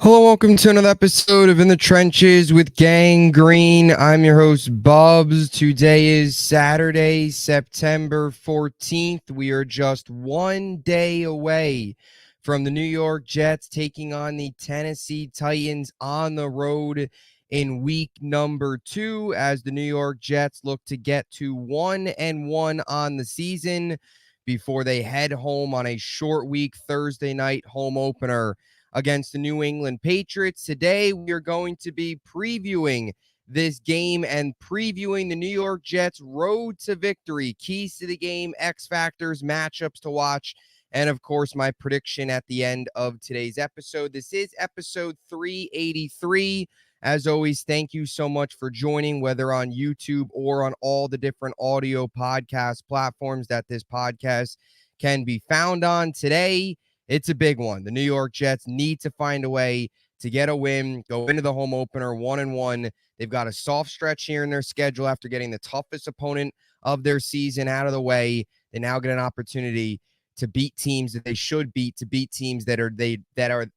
Hello, welcome to another episode of In the Trenches with Gang Green. I'm your host, Bubbs. Today is Saturday, September 14th. We are just one day away from the New York Jets taking on the Tennessee Titans on the road in week number 2 as the New York Jets look to get to 1-1 on the season before they head home on a short week Thursday night home opener against the New England Patriots. Today, we are going to be previewing this game and previewing the New York Jets' road to victory, keys to the game, X factors, matchups to watch, and of course, my prediction at the end of today's episode. This is episode 383. As always, thank you so much for joining, whether on YouTube or on all the different audio podcast platforms that this podcast can be found on. Today, it's a big one. The New York Jets need to find a way to get a win, go into the home opener 1-1. They've got a soft stretch here in their schedule after getting the toughest opponent of their season out of the way. They now get an opportunity to beat teams that they should beat, to beat teams that are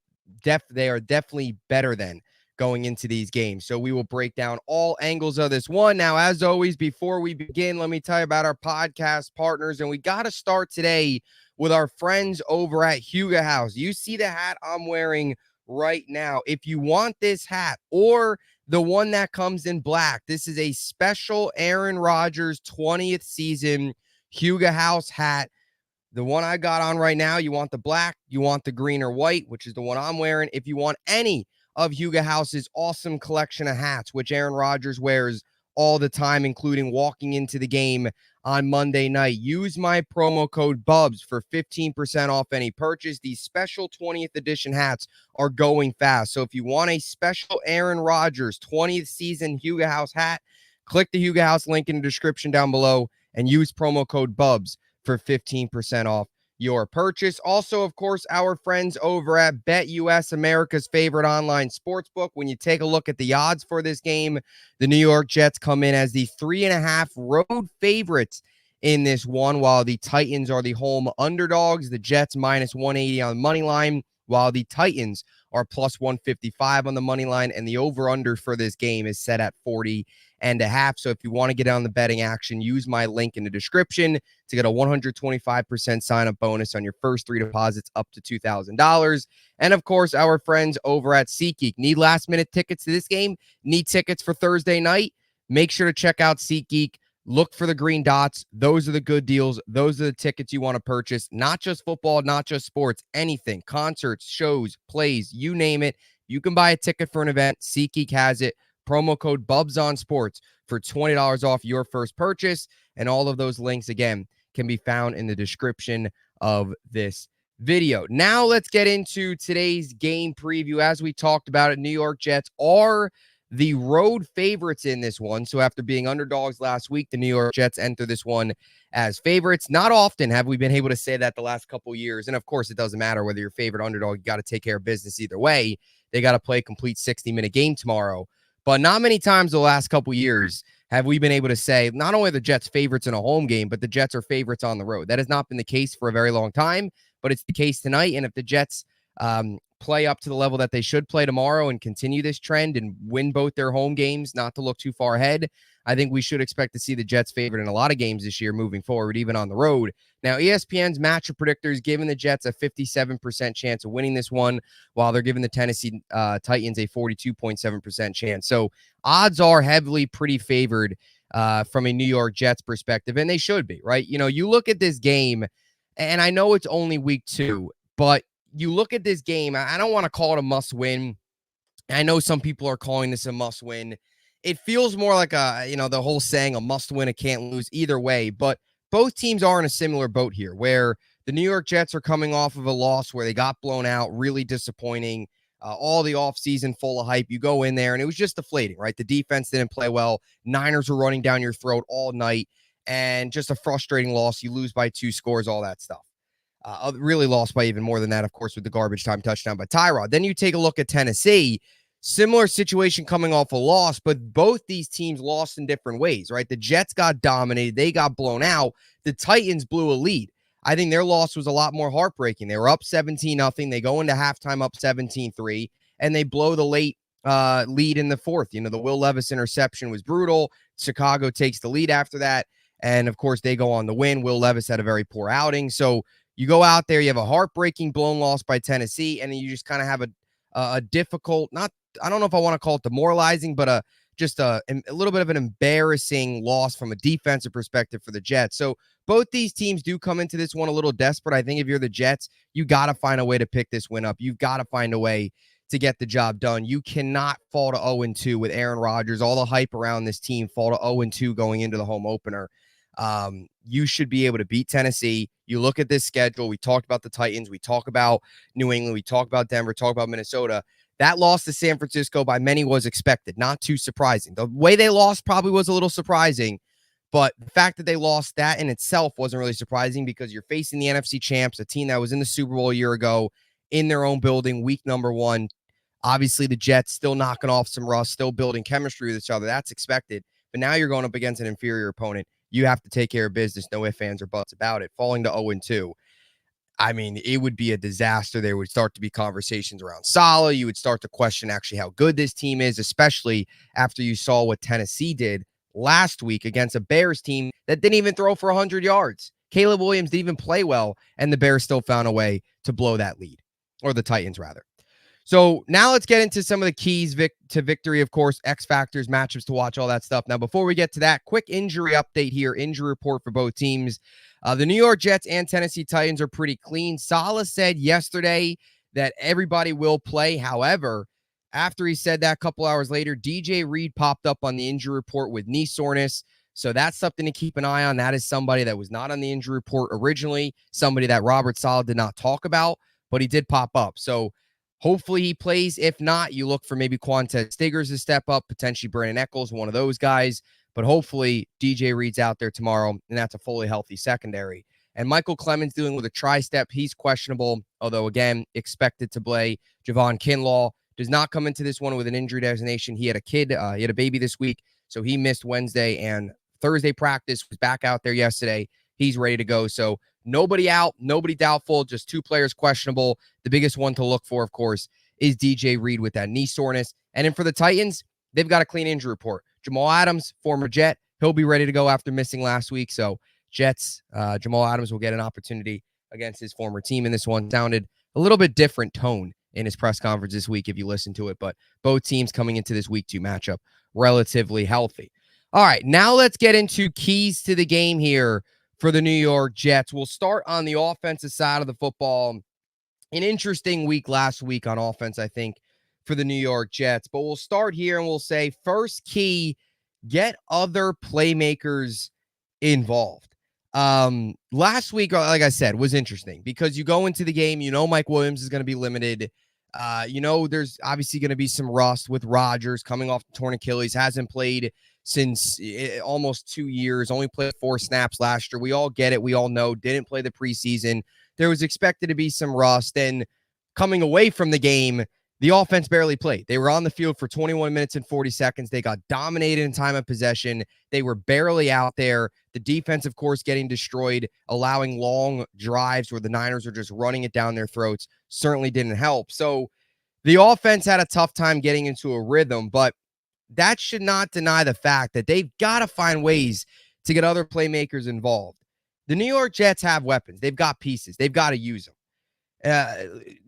definitely better than going into these games. So we will break down all angles of this one. Now, as always, before we begin, let me tell you about our podcast partners, and we got to start today with our friends over at Huga House. You see the hat I'm wearing right now. If you want this hat or the one that comes in black, this is a special Aaron Rodgers 20th season Huga House hat. The one I got on right now, you want the black, you want the green or white, which is the one I'm wearing. If you want any of Huga House's awesome collection of hats, which Aaron Rodgers wears all the time, including walking into the game on Monday night, use my promo code BUBS for 15% off any purchase. These special 20th edition hats are going fast. So if you want a special Aaron Rodgers 20th season Huga House hat, click the Huga House link in the description down below and use promo code BUBS for 15% off your purchase. Also, of course, our friends over at BetUS, America's favorite online sportsbook. When you take a look at the odds for this game, the New York Jets come in as the 3.5 road favorites in this one, while the Titans are the home underdogs. The Jets minus 180 on the money line, while the Titans are plus 155 on the money line, and the over-under for this game is set at 40.5. So if you want to get on the betting action, use my link in the description to get a 125% sign-up bonus on your first 3 deposits up to $2,000. And, of course, our friends over at SeatGeek. Need last-minute tickets to this game? Need tickets for Thursday night? Make sure to check out SeatGeek. Look for the green dots. Those are the good deals. Those are the tickets you want to purchase. Not just football, not just sports, anything. Concerts, shows, plays, you name it. You can buy a ticket for an event. SeatGeek has it. Promo code BUBSONSPORTS for $20 off your first purchase. And all of those links, again, can be found in the description of this video. Now let's get into today's game preview. As we talked about it, New York Jets are the road favorites in this one. So after being underdogs last week, the New York Jets enter this one as favorites. Not often have we been able to say that the last couple years. And of course, it doesn't matter whether you're favorite underdog. You got to take care of business either way. They got to play a complete 60-minute game tomorrow. But not many times the last couple years have we been able to say not only the Jets favorites in a home game, but the Jets are favorites on the road. That has not been the case for a very long time, but it's the case tonight. And if the Jets play up to the level that they should play tomorrow and continue this trend and win both their home games, not to look too far ahead, I think we should expect to see the Jets favored in a lot of games this year moving forward, even on the road. Now, ESPN's matchup predictors giving the Jets a 57% chance of winning this one, while they're giving the Tennessee Titans a 42.7% chance. So odds are heavily pretty favored from a New York Jets perspective, and they should be, right? You know, you look at this game, and I know it's only week 2, but you look at this game, I don't want to call it a must-win. I know some people are calling this a must-win. It feels more like the whole saying, a must-win, a can't lose, either way. But both teams are in a similar boat here, where the New York Jets are coming off of a loss where they got blown out, really disappointing. All the offseason full of hype. You go in there, and it was just deflating, right? The defense didn't play well. Niners were running down your throat all night, and just a frustrating loss. You lose by 2 scores, all that stuff. Really lost by even more than that, of course, with the garbage time touchdown by Tyrod. Then you take a look at Tennessee. Similar situation coming off a loss, but both these teams lost in different ways, right? The Jets got dominated. They got blown out. The Titans blew a lead. I think their loss was a lot more heartbreaking. They were up 17-0. They go into halftime up 17-3. and they blow the late lead in the fourth. You know, the Will Levis interception was brutal. Chicago takes the lead after that. And of course, they go on the win. Will Levis had a very poor outing. So you go out there, you have a heartbreaking blown loss by Tennessee, and then you just kind of have a difficult, not, I don't know if I want to call it demoralizing, but just a little bit of an embarrassing loss from a defensive perspective for the Jets. So both these teams do come into this one a little desperate. I think if you're the Jets, you got to find a way to pick this win up. You've got to find a way to get the job done. You cannot fall to 0-2 with Aaron Rodgers. All the hype around this team fall to 0-2 going into the home opener. You should be able to beat Tennessee. You look at this schedule. We talked about the Titans. We talk about New England. We talk about Denver. Talk about Minnesota. That loss to San Francisco by many was expected. Not too surprising. The way they lost probably was a little surprising, but the fact that they lost, that in itself wasn't really surprising because you're facing the NFC champs, a team that was in the Super Bowl a year ago in their own building, week number one. Obviously, the Jets still knocking off some rust, still building chemistry with each other. That's expected. But now you're going up against an inferior opponent. You have to take care of business. No ifs, ands, or buts about it. Falling to 0-2. I mean, it would be a disaster. There would start to be conversations around Saleh. You would start to question actually how good this team is, especially after you saw what Tennessee did last week against a Bears team that didn't even throw for 100 yards. Caleb Williams didn't even play well, and the Bears still found a way to blow that lead, or the Titans, rather. So now let's get into some of the keys to victory, of course, X factors, matchups to watch, all that stuff. Now, before we get to that, quick injury update here, injury report for both teams. The New York Jets and Tennessee Titans are pretty clean. Saleh said yesterday that everybody will play. However, after he said that, a couple hours later, DJ Reed popped up on the injury report with knee soreness. So that's something to keep an eye on. That is somebody that was not on the injury report originally, somebody that Robert Saleh did not talk about, but he did pop up. So hopefully he plays. If not, you look for maybe Quantez Stiggers to step up, potentially Brandon Echols, one of those guys. But hopefully DJ Reed's out there tomorrow, and that's a fully healthy secondary. And Michael Clemens dealing with a tri-step. He's questionable, although, again, expected to play. Javon Kinlaw does not come into this one with an injury designation. He had a kid. He had a baby this week, so he missed Wednesday and Thursday practice, was back out there yesterday. He's ready to go. So nobody out, nobody doubtful, just two players questionable. The biggest one to look for, of course, is DJ Reed with that knee soreness. And then for the Titans, they've got a clean injury report. Jamal Adams, former Jet, he'll be ready to go after missing last week. So Jets, Jamal Adams will get an opportunity against his former team in this one. Sounded a little bit different tone in his press conference this week if you listen to it, but both teams coming into this week 2 matchup relatively healthy. All right, now let's get into keys to the game here for the New York Jets. We'll start on the offensive side of the football. An interesting week last week on offense, I think, for the New York Jets. But we'll start here and we'll say first key, get other playmakers involved. Last week, like I said, was interesting because you go into the game, you know Mike Williams is going to be limited. You know there's obviously going to be some rust with Rodgers coming off the torn Achilles, hasn't played since almost 2 years, only played 4 snaps last year. We all get it. We all know, didn't play the preseason. There was expected to be some rust, and coming away from the game, the offense barely played. They were on the field for 21 minutes and 40 seconds. They got dominated in time of possession. They were barely out there. The defense, of course, getting destroyed, allowing long drives where the Niners are just running it down their throats, certainly didn't help. So the offense had a tough time getting into a rhythm, but that should not deny the fact that they've got to find ways to get other playmakers involved. The New York Jets have weapons. They've got pieces. They've got to use them.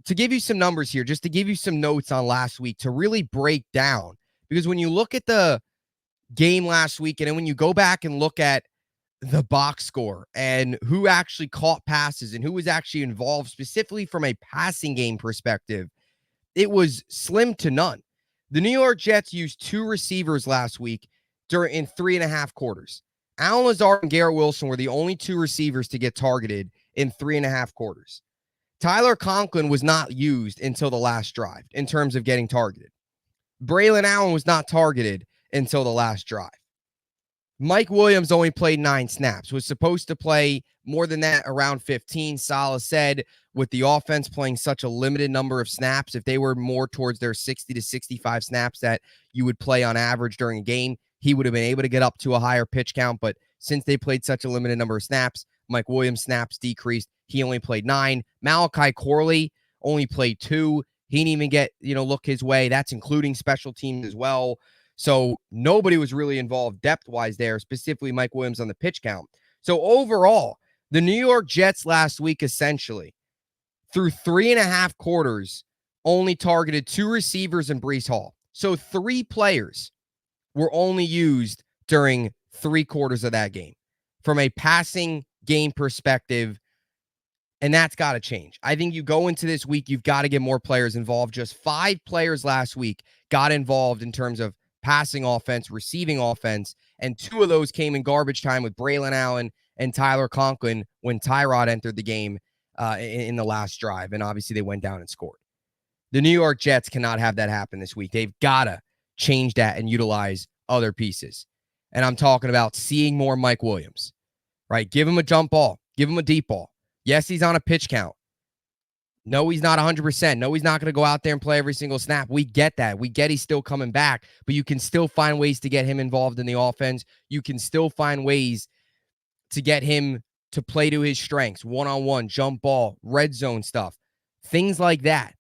To give you some numbers here, just to give you some notes on last week to really break down, because when you look at the game last week and then when you go back and look at the box score and who actually caught passes and who was actually involved specifically from a passing game perspective, it was slim to none. The New York Jets used 2 receivers last week in 3.5 quarters. Allen Lazard and Garrett Wilson were the only 2 receivers to get targeted in 3.5 quarters. Tyler Conklin was not used until the last drive in terms of getting targeted. Braylon Allen was not targeted until the last drive. Mike Williams only played 9 snaps, was supposed to play more than that, around 15. Saleh said with the offense playing such a limited number of snaps, if they were more towards their 60 to 65 snaps that you would play on average during a game, he would have been able to get up to a higher pitch count. But since they played such a limited number of snaps, Mike Williams' snaps decreased. He only played 9. Malachi Corley only played 2. He didn't even get, look his way. That's including special teams as well. So nobody was really involved depth-wise there, specifically Mike Williams on the pitch count. So overall, the New York Jets last week essentially, through 3.5 quarters, only targeted 2 receivers and Breece Hall. So 3 players were only used during 3 quarters of that game from a passing game perspective, and that's got to change. I think you go into this week, you've got to get more players involved. Just 5 players last week got involved in terms of passing offense, receiving offense, and 2 of those came in garbage time with Braylon Allen and Tyler Conklin when Tyrod entered the game in the last drive, and obviously they went down and scored. The New York Jets cannot have that happen this week. They've got to change that and utilize other pieces. And I'm talking about seeing more Mike Williams, right? Give him a jump ball. Give him a deep ball. Yes, he's on a pitch count. No, he's not 100%. No, he's not going to go out there and play every single snap. We get that. We get he's still coming back, but you can still find ways to get him involved in the offense. You can still find ways to get him to play to his strengths, one-on-one, jump ball, red zone stuff, things like that.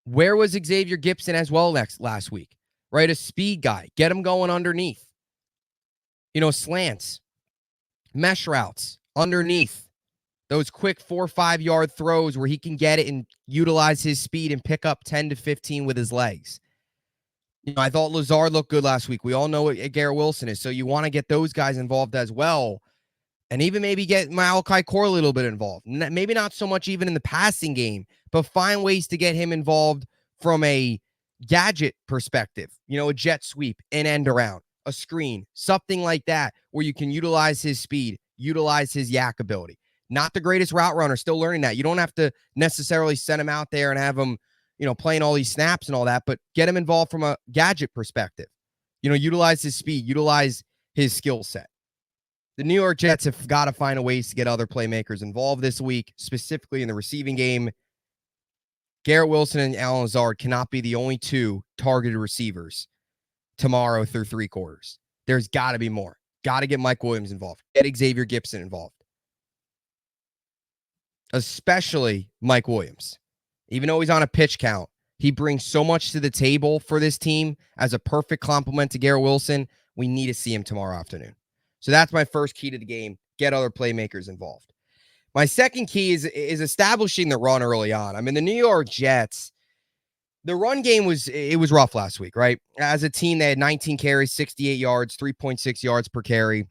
Where was Xavier Gipson as well last week? Right, a speed guy. Get him going underneath. Slants, mesh routes, underneath. Those quick 4 or 5 yard throws where he can get it and utilize his speed and pick up 10 to 15 with his legs. I thought Lazard looked good last week. We all know what Garrett Wilson is, so you want to get those guys involved as well. And even maybe get Malachi Core a little bit involved. Maybe not so much even in the passing game, but find ways to get him involved from a gadget perspective. A jet sweep, an end around, a screen, something like that, where you can utilize his speed, utilize his yak ability. Not the greatest route runner, still learning that. You don't have to necessarily send him out there and have him, playing all these snaps and all that, but get him involved from a gadget perspective. Utilize his speed, utilize his skill set. The New York Jets have got to find a ways to get other playmakers involved this week, specifically in the receiving game. Garrett Wilson and Allen Lazard cannot be the only 2 targeted receivers tomorrow through 3 quarters. There's got to be more. Got to get Mike Williams involved. Get Xavier Gipson involved. Especially Mike Williams. Even though he's on a pitch count, he brings so much to the table for this team as a perfect complement to Garrett Wilson. We need to see him tomorrow afternoon. So that's my first key to the game. Get other playmakers involved. My second key is establishing the run early on. I mean, the New York Jets, the run game was rough last week, right? As a team, they had 19 carries, 68 yards, 3.6 yards per carry,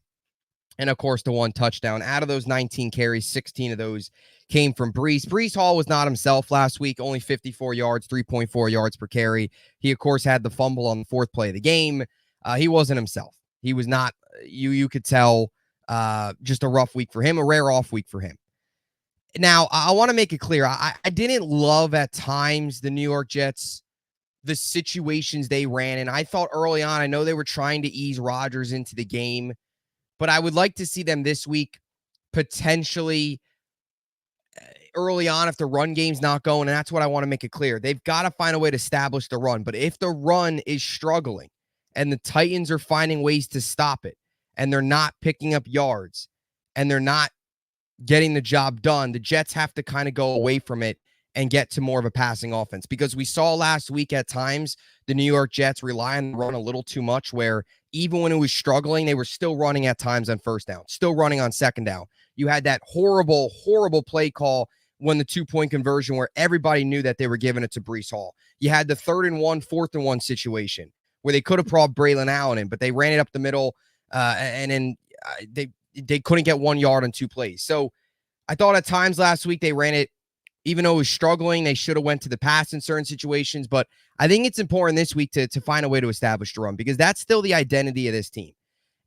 and of course the 1 touchdown. Out of those 19 carries, 16 of those came from Breece. Breece Hall was not himself last week, only 54 yards, 3.4 yards per carry. He, of course, had the fumble on the 4th play of the game. He wasn't himself. He was not, you could tell, just a rough week for him, a rare off week for him. Now, I want to make it clear, I didn't love at times the New York Jets, the situations they ran in. I thought early on, I know they were trying to ease Rodgers into the game, but I would like to see them this week potentially early on if the run game's not going, and that's what I want to make it clear. They've got to find a way to establish the run, but if the run is struggling and the Titans are finding ways to stop it, and they're not picking up yards, and they're not getting the job done, the Jets have to kind of go away from it and get to more of a passing offense, because we saw last week at times the New York Jets rely on the run a little too much, where even when it was struggling, they were still running at times on 1st down, still running on 2nd down. You had that horrible, horrible play call when the 2-point conversion where everybody knew that they were giving it to Breece Hall. You had the 3rd and 1, 4th and 1 situation where they could have brought Braylon Allen in, but they ran it up the middle, and then they couldn't get 1 yard on 2 plays. So I thought at times last week they ran it, even though it was struggling, they should have went to the pass in certain situations. But I think it's important this week to find a way to establish the run, because that's still the identity of this team.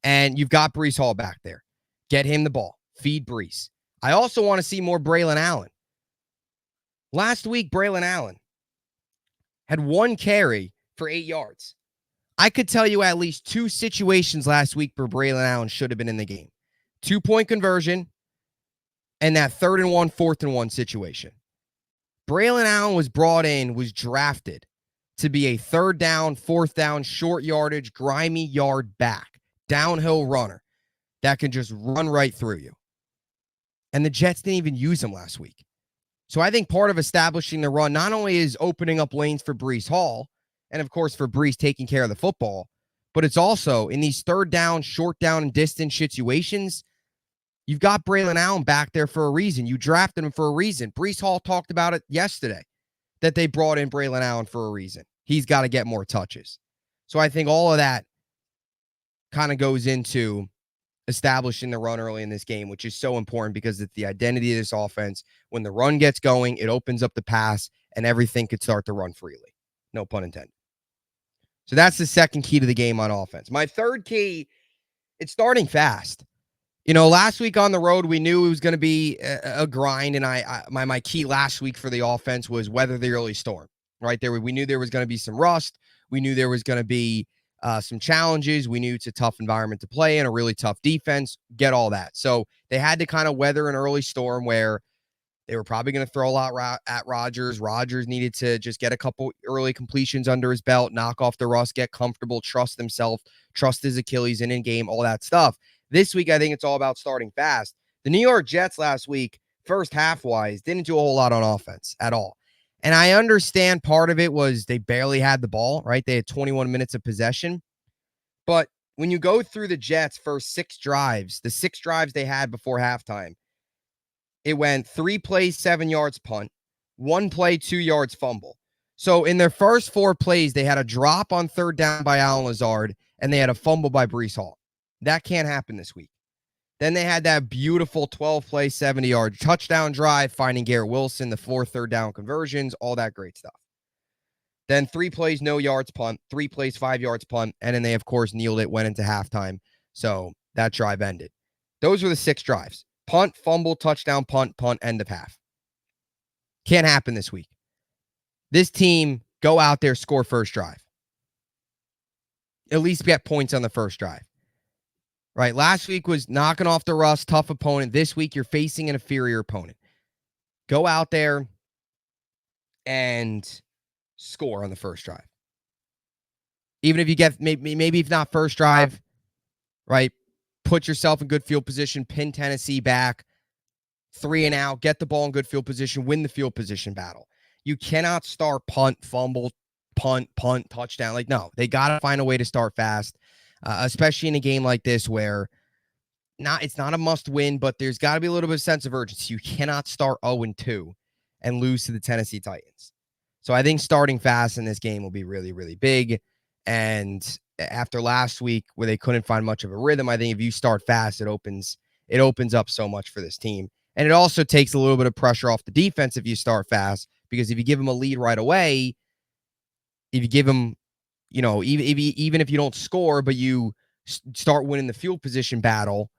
And you've got Breece Hall back there. Get him the ball. Feed Breece. I also want to see more Braylon Allen. Last week, Braylon Allen had 1 carry for 8 yards. I could tell you at least 2 situations last week where Braylon Allen should have been in the game. 2-point conversion and that 3rd and 1, 4th and 1 situation. Braylon Allen was brought in, was drafted to be a 3rd down, 4th down, short yardage, grimy yard back, downhill runner that can just run right through you. And the Jets didn't even use him last week. So I think part of establishing the run not only is opening up lanes for Breece Hall, and of course for Breece taking care of the football, but it's also in these third down, short down, and distance situations, you've got Braylon Allen back there for a reason. You drafted him for a reason. Breece Hall talked about it yesterday that they brought in Braylon Allen for a reason. He's got to get more touches. So I think all of that kind of goes into establishing the run early in this game, which is so important because it's the identity of this offense. When the run gets going, it opens up the pass and everything could start to run freely. No pun intended. So that's the second key to the game on offense. My third key, it's starting fast. Last week on the road, we knew it was going to be a grind, and my key last week for the offense was weather the early storm. Right there, we knew there was going to be some rust. We knew there was going to be some challenges. We knew it's a tough environment to play in, a really tough defense. Get all that. So they had to kind of weather an early storm where they were probably going to throw a lot at Rodgers. Rodgers needed to just get a couple early completions under his belt, knock off the rust, get comfortable, trust himself, trust his Achilles in game, all that stuff. This week, I think it's all about starting fast. The New York Jets last week, first half-wise, didn't do a whole lot on offense at all. And I understand part of it was they barely had the ball, right? They had 21 minutes of possession. But when you go through the Jets' first 6 drives, the 6 drives they had before halftime, it went 3 plays, 7 yards punt, 1 play, 2 yards fumble. So in their first 4 plays, they had a drop on third down by Allen Lazard, and they had a fumble by Breece Hall. That can't happen this week. Then they had that beautiful 12-play, 70-yard touchdown drive, finding Garrett Wilson, the 4 third down conversions, all that great stuff. Then 3 plays, no yards punt, 3 plays, 5 yards punt, and then they, of course, kneeled it, went into halftime. So that drive ended. Those were the 6 drives. Punt, fumble, touchdown, punt, end of half. Can't happen this week. This team, go out there, score first drive. At least get points on the first drive. Right? Last week was knocking off the rust, tough opponent. This week, you're facing an inferior opponent. Go out there and score on the first drive. Even if you get, maybe if not first drive, right? Put yourself in good field position, pin Tennessee back, 3 and out, get the ball in good field position, win the field position battle. You cannot start punt, fumble, punt, touchdown. No, they got to find a way to start fast, especially in a game like this where it's not a must win, but there's got to be a little bit of sense of urgency. You cannot start 0-2 and lose to the Tennessee Titans. So I think starting fast in this game will be really, really big. And after last week where they couldn't find much of a rhythm, I think if you start fast, it opens up so much for this team. And it also takes a little bit of pressure off the defense if you start fast, because if you give them a lead right away, if you give them, even if you don't score, but you start winning the field position battle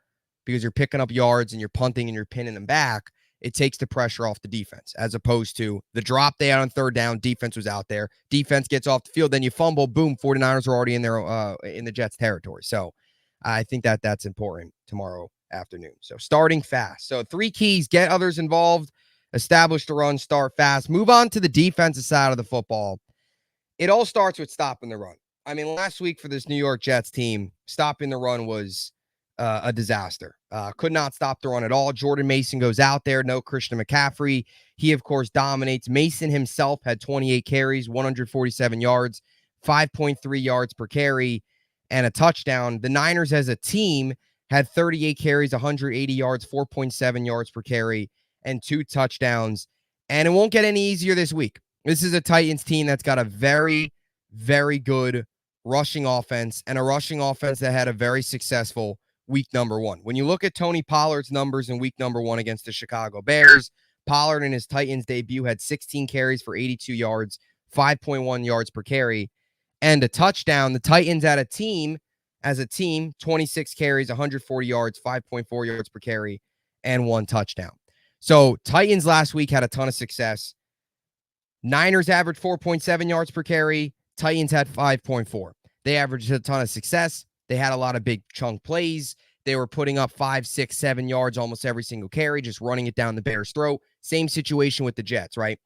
because you're picking up yards and you're punting and you're pinning them back, it takes the pressure off the defense, as opposed to the drop they had on third down. Defense was out there. Defense gets off the field. Then you fumble. Boom. 49ers are already in the Jets territory. So I think that's important tomorrow afternoon. So starting fast. So 3 keys: get others involved, establish the run, start fast, move on to the defensive side of the football. It all starts with stopping the run. I mean, last week for this New York Jets team, stopping the run was a disaster. Could not stop the run at all. Jordan Mason goes out there. No Christian McCaffrey. He, of course, dominates. Mason himself had 28 carries, 147 yards, 5.3 yards per carry, and a touchdown. The Niners as a team had 38 carries, 180 yards, 4.7 yards per carry, and 2 touchdowns. And it won't get any easier this week. This is a Titans team that's got a very, very good rushing offense, and a rushing offense that had a very successful week number 1. When you look at Tony Pollard's numbers in week number 1 against the Chicago Bears, Pollard in his Titans debut had 16 carries for 82 yards, 5.1 yards per carry, and a touchdown. The Titans as a team, 26 carries, 140 yards, 5.4 yards per carry, and 1 touchdown. So Titans last week had a ton of success. Niners averaged 4.7 yards per carry. Titans had 5.4. They averaged a ton of success. They had a lot of big chunk plays. They were putting up 5, 6, 7 yards almost every single carry, just running it down the Bears' throat. Same situation with the Jets, right?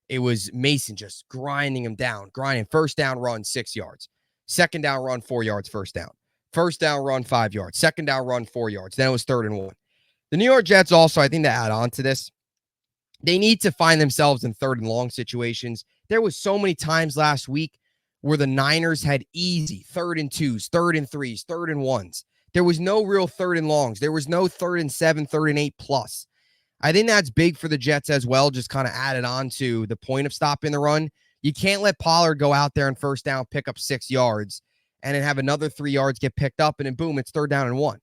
It was Mason just grinding them down, First down run, 6 yards. Second down run, 4 yards, first down. First down run, 5 yards. Second down run, 4 yards. Then it was 3rd and 1. The New York Jets also, I think, to add on to this, They need to find themselves in third and long situations. There was so many times last week where the Niners had easy third and twos, third and threes, third and ones. There was no real third and longs. There was no third and 7, third and 8 plus. I think that's big for the Jets as well, just kind of added on to the point of stopping the run. You can't let Pollard go out there on first down, pick up 6 yards, and then have another 3 yards get picked up, and then boom, it's third down and 1.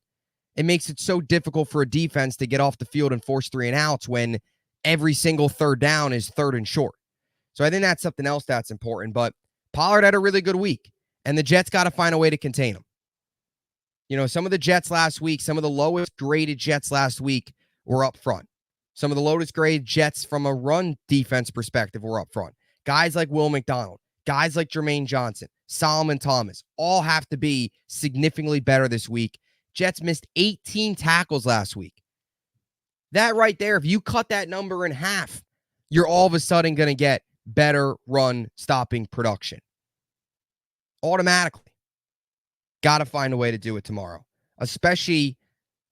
It makes it so difficult for a defense to get off the field and force 3 and outs when every single third down is third and short. So I think that's something else that's important. But Pollard had a really good week, and the Jets got to find a way to contain him. You know, some of the Jets last week, some of the lowest graded Jets last week were up front. Some of the lowest graded Jets from a run defense perspective were up front. Guys like Will McDonald, guys like Jermaine Johnson, Solomon Thomas, all have to be significantly better this week. Jets missed 18 tackles last week. That right there, if you cut that number in half, you're all of a sudden going to get better run stopping production. Automatically. Got to find a way to do it tomorrow, especially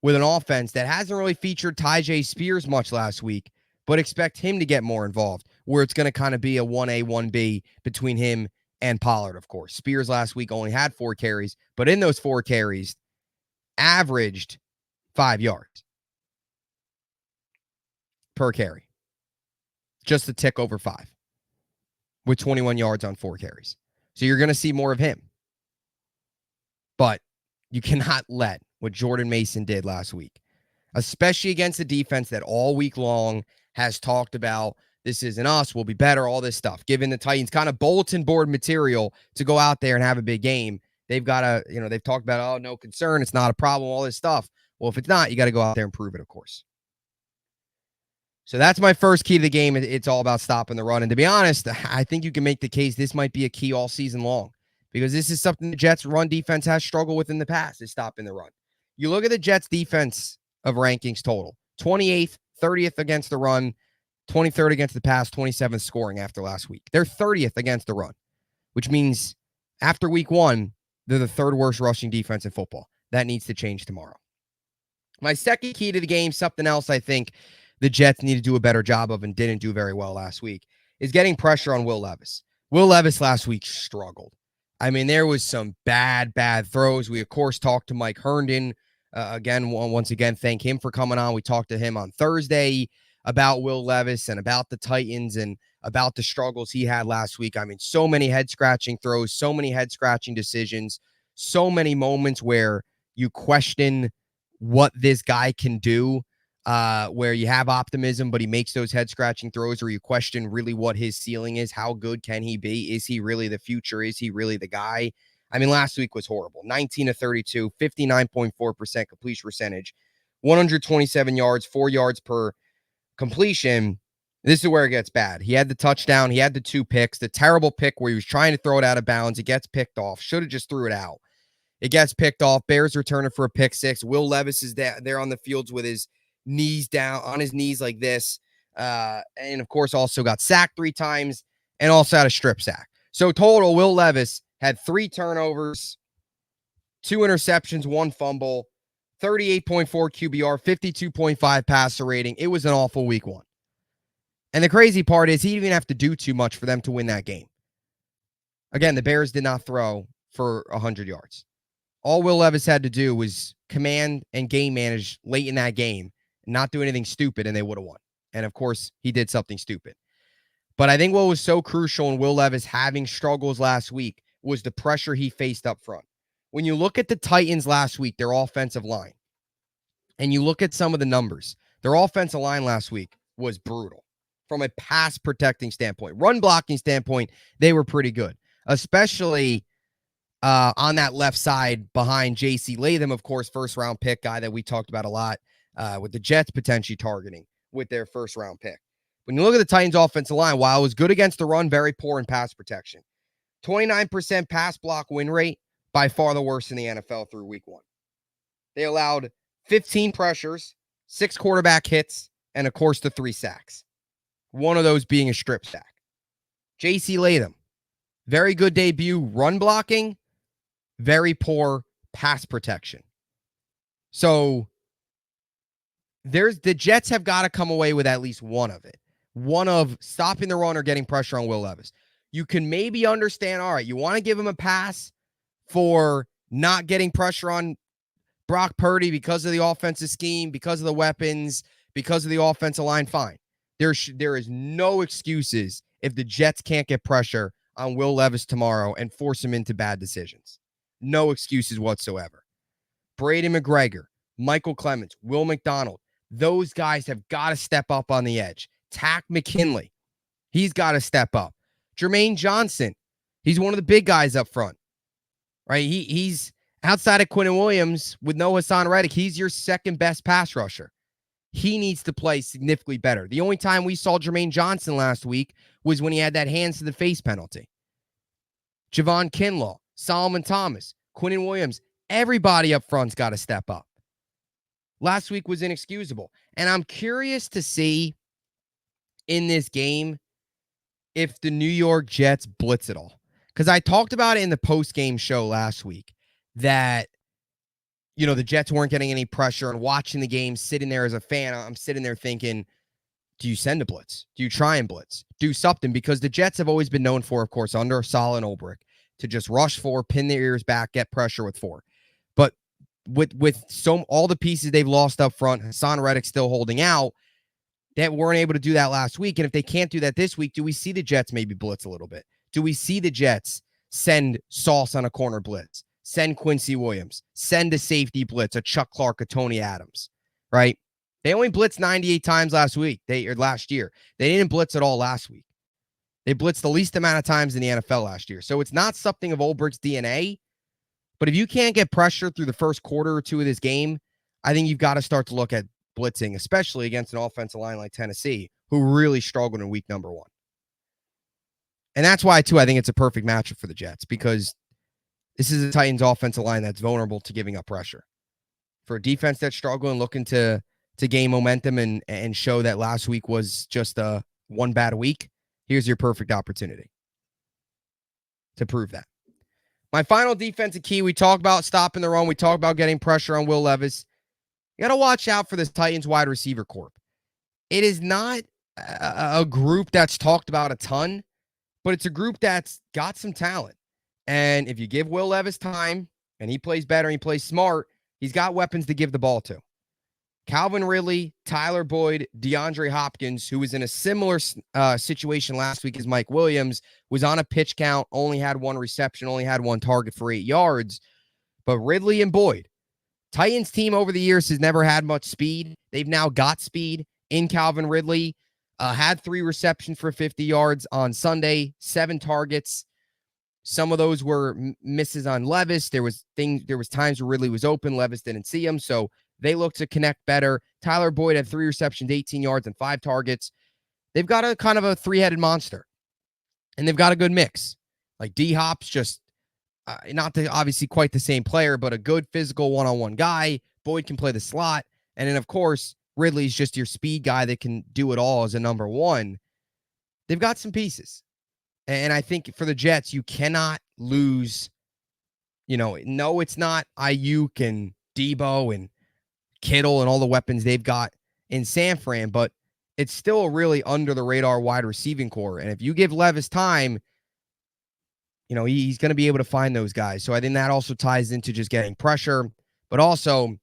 with an offense that hasn't really featured Tyjae Spears much last week, but expect him to get more involved, where it's going to kind of be a 1A, 1B between him and Pollard, of course. Spears last week only had 4 carries, but in those 4 carries, averaged 5 yards per carry. Just a tick over 5 with 21 yards on 4 carries. So you're going to see more of him. But you cannot let what Jordan Mason did last week, especially against a defense that all week long has talked about, this isn't us, we'll be better, all this stuff, giving the Titans kind of bulletin board material to go out there and have a big game. They've got to, they've talked about, oh, no concern, it's not a problem, all this stuff. Well, if it's not, you got to go out there and prove it, of course. So that's my first key to the game. It's all about stopping the run. And to be honest, I think you can make the case this might be a key all season long, because this is something the Jets' run defense has struggled with in the past, is stopping the run. You look at the Jets' defense of rankings total, 28th, 30th against the run, 23rd against the pass, 27th scoring after last week. They're 30th against the run, which means after week 1, they're the 3rd worst rushing defense in football. That needs to change tomorrow. My second key to the game, something else I think the Jets need to do a better job of and didn't do very well last week, is getting pressure on Will Levis. Will Levis last week struggled. I mean, there was some bad throws. We, of course, talked to Mike Herndon. Once again, thank him for coming on. We talked to him on Thursday about Will Levis and about the Titans and about the struggles he had last week. I mean, so many head-scratching throws, so many head-scratching decisions, so many moments where you question what this guy can do, where you have optimism, but he makes those head-scratching throws, or you question really what his ceiling is. How good can he be? Is he really the future? Is he really the guy? I mean, last week was horrible. 19 of 32, 59.4% completion percentage, 127 yards, 4 yards per completion. This is where it gets bad. He had the touchdown. He had the 2 picks. The terrible pick where he was trying to throw it out of bounds. It gets picked off. Should have just threw it out. It gets picked off. Bears returning for a pick 6. Will Levis is there on the fields with his knees down, on his knees like this. And, of course, also got sacked 3 times and also had a strip sack. So total, Will Levis had 3 turnovers, 2 interceptions, 1 fumble, 38.4 QBR, 52.5 passer rating. It was an awful week 1. And the crazy part is he didn't even have to do too much for them to win that game. Again, the Bears did not throw for 100 yards. All Will Levis had to do was command and game manage late in that game, not do anything stupid, and they would have won. And, of course, he did something stupid. But I think what was so crucial in Will Levis having struggles last week was the pressure he faced up front. When you look at the Titans last week, their offensive line, and you look at some of the numbers, their offensive line last week was brutal from a pass protecting standpoint. Run blocking standpoint, they were pretty good, especially on that left side behind J.C. Latham, of course, first-round pick, guy that we talked about a lot, with the Jets potentially targeting with their first-round pick. When you look at the Titans' offensive line, while it was good against the run, very poor in pass protection. 29% pass block win rate, by far the worst in the NFL through week 1. They allowed 15 pressures, 6 quarterback hits, and, of course, the 3 sacks. One of those being a strip sack. J.C. Latham, very good debut run blocking, very poor pass protection. So the Jets have got to come away with at least one of it. one of stopping the run or getting pressure on Will Levis. You can maybe understand, all right, you want to give him a pass for not getting pressure on Brock Purdy because of the offensive scheme, because of the weapons, because of the offensive line, fine. There is no excuses if the Jets can't get pressure on Will Levis tomorrow and force him into bad decisions. No excuses whatsoever. Braden McGregor, Michael Clemens, Will McDonald, those guys have got to step up on the edge. Tack McKinley, he's got to step up. Jermaine Johnson, he's one of the big guys up front, right? He's outside of Quinnen Williams with no Hassan Reddick. He's your second best pass rusher. He needs to play significantly better. The only time we saw Jermaine Johnson last week was when he had that hands to the face penalty. Javon Kinlaw, Solomon Thomas, Quinnen Williams, everybody up front's got to step up. Last week was inexcusable. And I'm curious to see in this game if the New York Jets blitz it all. Because I talked about it in the post-game show last week that, you know, the Jets weren't getting any pressure, and watching the game, sitting there as a fan, I'm sitting there thinking, do you send a blitz? Do you try and blitz? Do something, because the Jets have always been known for, of course, under Saleh and Ulbrich, to just rush four, pin their ears back, get pressure with four. But with all the pieces they've lost up front, Hassan Reddick still holding out, that weren't able to do that last week. And if they can't do that this week, do we see the Jets maybe blitz a little bit? Do we see the Jets send Sauce on a corner blitz? Send Quincy Williams, send a safety blitz, a Chuck Clark, a Tony Adams, right? They only blitzed 98 times last year. They didn't blitz at all last week. They blitzed the least amount of times in the NFL last year. So it's not something of Ulbricht's DNA, but if you can't get pressure through the first quarter or two of this game, I think you've got to start to look at blitzing, especially against an offensive line like Tennessee, who really struggled in week number 1. And that's why, too, I think it's a perfect matchup for the Jets, because this is a Titans offensive line that's vulnerable to giving up pressure. For a defense that's struggling, looking to gain momentum and show that last week was just a one bad week, here's your perfect opportunity to prove that. My final defensive key, we talk about stopping the run. We talk about getting pressure on Will Levis. You got to watch out for this Titans wide receiver corp. It is not a group that's talked about a ton, but it's a group that's got some talent. And if you give Will Levis time and he plays better and he plays smart, he's got weapons to give the ball to. Calvin Ridley, Tyler Boyd, DeAndre Hopkins, who was in a similar situation last week as Mike Williams, was on a pitch count, only had one reception, only had one target for 8 yards. But Ridley and Boyd, Titans team over the years has never had much speed. They've now got speed in Calvin Ridley. Had 3 receptions for 50 yards on Sunday, 7 targets. Some of those were misses on Levis. There was times where Ridley was open. Levis didn't see him, so they look to connect better. Tyler Boyd had 3 receptions, 18 yards, and 5 targets. They've got a kind of a 3-headed monster, and they've got a good mix. Like D-Hop's just not obviously quite the same player, but a good physical one-on-one guy. Boyd can play the slot, and then, of course, Ridley's just your speed guy that can do it all as a number 1. They've got some pieces. And I think for the Jets, you cannot lose, no, it's not Ayuk and Debo and Kittle and all the weapons they've got in San Fran, but it's still a really under-the-radar wide receiving core. And if you give Levis time, he's going to be able to find those guys. So I think that also ties into just getting pressure. But also,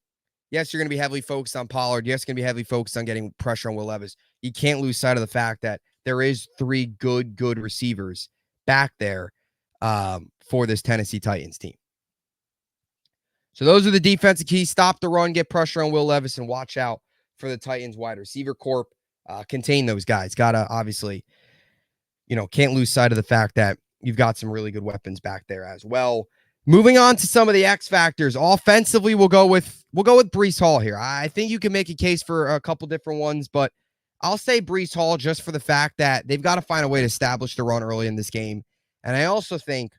yes, you're going to be heavily focused on Pollard. Yes, you're going to be heavily focused on getting pressure on Will Levis. You can't lose sight of the fact that there is 3 good receivers back there for this Tennessee Titans team. So those are the defensive keys. Stop the run, get pressure on Will Levis, and watch out for the Titans wide receiver corp. Contain those guys. Gotta obviously, can't lose sight of the fact that you've got some really good weapons back there as well. Moving on to some of the X factors. Offensively, we'll go with Breece Hall here. I think you can make a case for a couple different ones, but I'll say Breece Hall just for the fact that they've got to find a way to establish the run early in this game. And I also think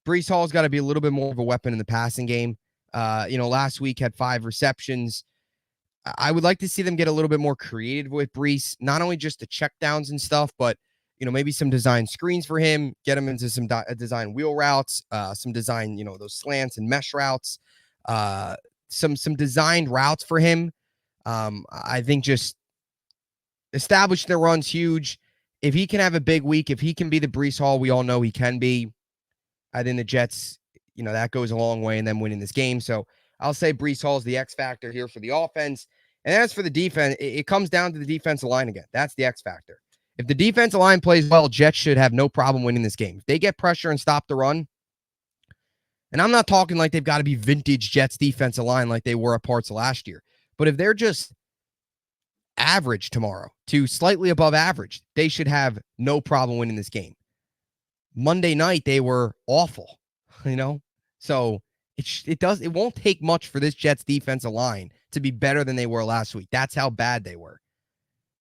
Breece Hall's got to be a little bit more of a weapon in the passing game. Last week had 5 receptions. I would like to see them get a little bit more creative with Breece, not only just the checkdowns and stuff, but maybe some design screens for him, get him into some design wheel routes, some design, those slants and mesh routes, some designed routes for him. I think just establishing the run's huge. If he can have a big week, if he can be the Breece Hall we all know he can be, I think the Jets, that goes a long way in them winning this game. So I'll say Breece Hall is the X factor here for the offense. And as for the defense, it comes down to the defensive line again. That's the X factor. If the defensive line plays well, Jets should have no problem winning this game. If they get pressure and stop the run, and I'm not talking like they've got to be vintage Jets defensive line like they were at parts of last year, but if they're just average tomorrow to slightly above average, they should have no problem winning this game. Monday night, they were awful, So it won't take much for this Jets defensive line to be better than they were last week. That's how bad they were.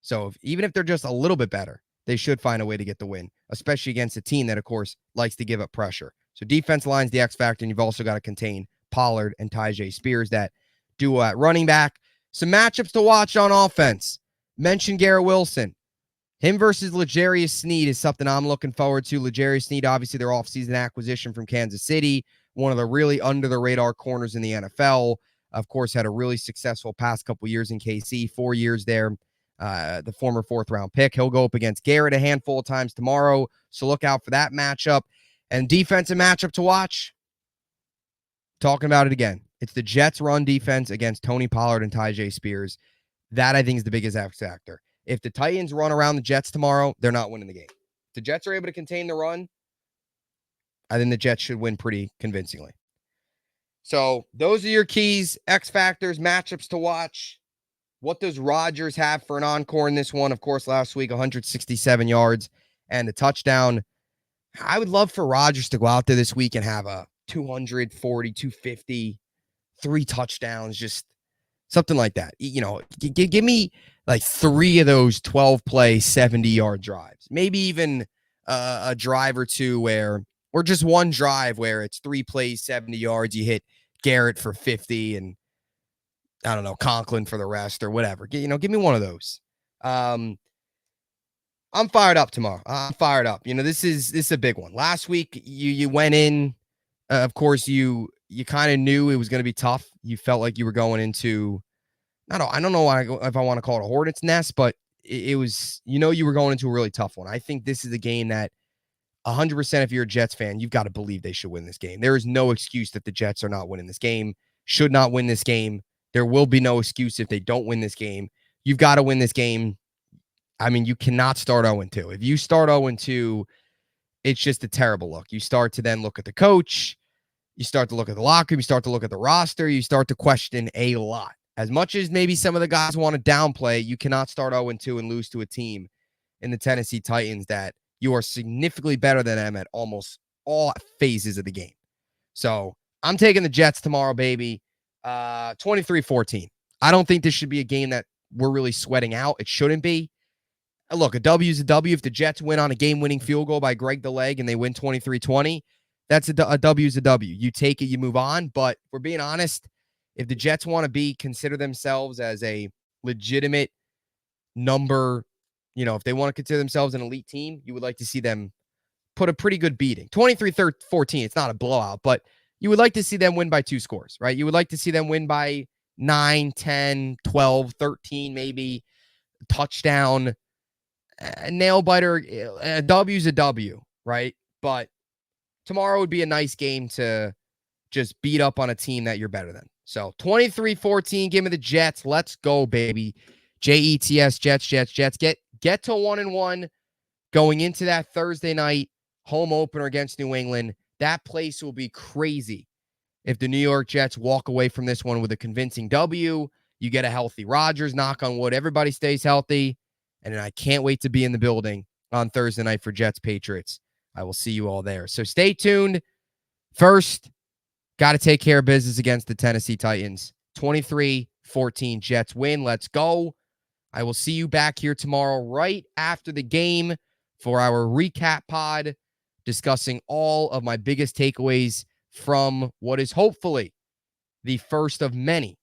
So even if they're just a little bit better, they should find a way to get the win, especially against a team that, of course, likes to give up pressure. So defense line's the X factor, and you've also got to contain Pollard and Tyjae Spears, that duo at running back. Some matchups to watch on offense. Mentioned Garrett Wilson. Him versus L'Jarius Sneed is something I'm looking forward to. L'Jarius Sneed, obviously their offseason acquisition from Kansas City, one of the really under-the-radar corners in the NFL. Of course, had a really successful past couple years in KC, 4 years there. The former fourth-round pick. He'll go up against Garrett a handful of times tomorrow, so look out for that matchup. And defensive matchup to watch, talking about it again. It's the Jets' run defense against Tony Pollard and Tyjae Spears. That, I think, is the biggest X factor. If the Titans run around the Jets tomorrow, they're not winning the game. If the Jets are able to contain the run, I think the Jets should win pretty convincingly. So those are your keys, X factors, matchups to watch. What does Rodgers have for an encore in this one? Of course, last week, 167 yards and a touchdown. I would love for Rodgers to go out there this week and have a 240, 250, 3 touchdowns, just something like that. Give me like 3 of those 12-play, 70-yard drives. Maybe even a drive or two or just one drive where it's 3 plays, 70 yards. You hit Garrett for 50 and, I don't know, Conklin for the rest or whatever. Give me one of those. I'm fired up tomorrow. I'm fired up. This is a big one. Last week, you went in. Of course, you kind of knew it was going to be tough. You felt like you were going into, I don't know if I want to call it a hornet's nest, but it was, you were going into a really tough one. I think this is a game that 100%, if you're a Jets fan, you've got to believe they should win this game. There is no excuse that the Jets are not winning this game, should not win this game. There will be no excuse if they don't win this game. You've got to win this game. I mean, you cannot start 0-2. If you start 0-2, it's just a terrible look. You start to then look at the coach. You start to look at the locker room. You start to look at the roster. You start to question a lot. As much as maybe some of the guys want to downplay, you cannot start 0-2 and lose to a team in the Tennessee Titans that you are significantly better than them at almost all phases of the game. So I'm taking the Jets tomorrow, baby. 23-14. I don't think this should be a game that we're really sweating out. It shouldn't be. Look, a W is a W. If the Jets win on a game-winning field goal by Greg DeLeg and they win 23-20, that's a W is a W. You take it, you move on. But if we're being honest, if the Jets want to consider themselves as a legitimate number, if they want to consider themselves an elite team, you would like to see them put a pretty good beating. 23-14, it's not a blowout, but you would like to see them win by 2 scores, right? You would like to see them win by 9, 10, 12, 13, maybe touchdown. A nail biter, a W's a W, right? But tomorrow would be a nice game to just beat up on a team that you're better than. So 23-14, give me the Jets. Let's go, baby. Jets, Jets. Get to 1-1 going into that Thursday night home opener against New England. That place will be crazy if the New York Jets walk away from this one with a convincing W. You get a healthy Rodgers, knock on wood. Everybody stays healthy. And I can't wait to be in the building on Thursday night for Jets Patriots. I will see you all there. So stay tuned. First, got to take care of business against the Tennessee Titans. 23-14 Jets win. Let's go. I will see you back here tomorrow right after the game for our recap pod, discussing all of my biggest takeaways from what is hopefully the first of many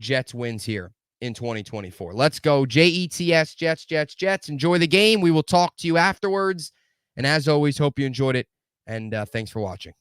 Jets wins here in 2024. Let's go. Jets, Jets. Enjoy the game. We will talk to you afterwards. And as always, hope you enjoyed it. And thanks for watching.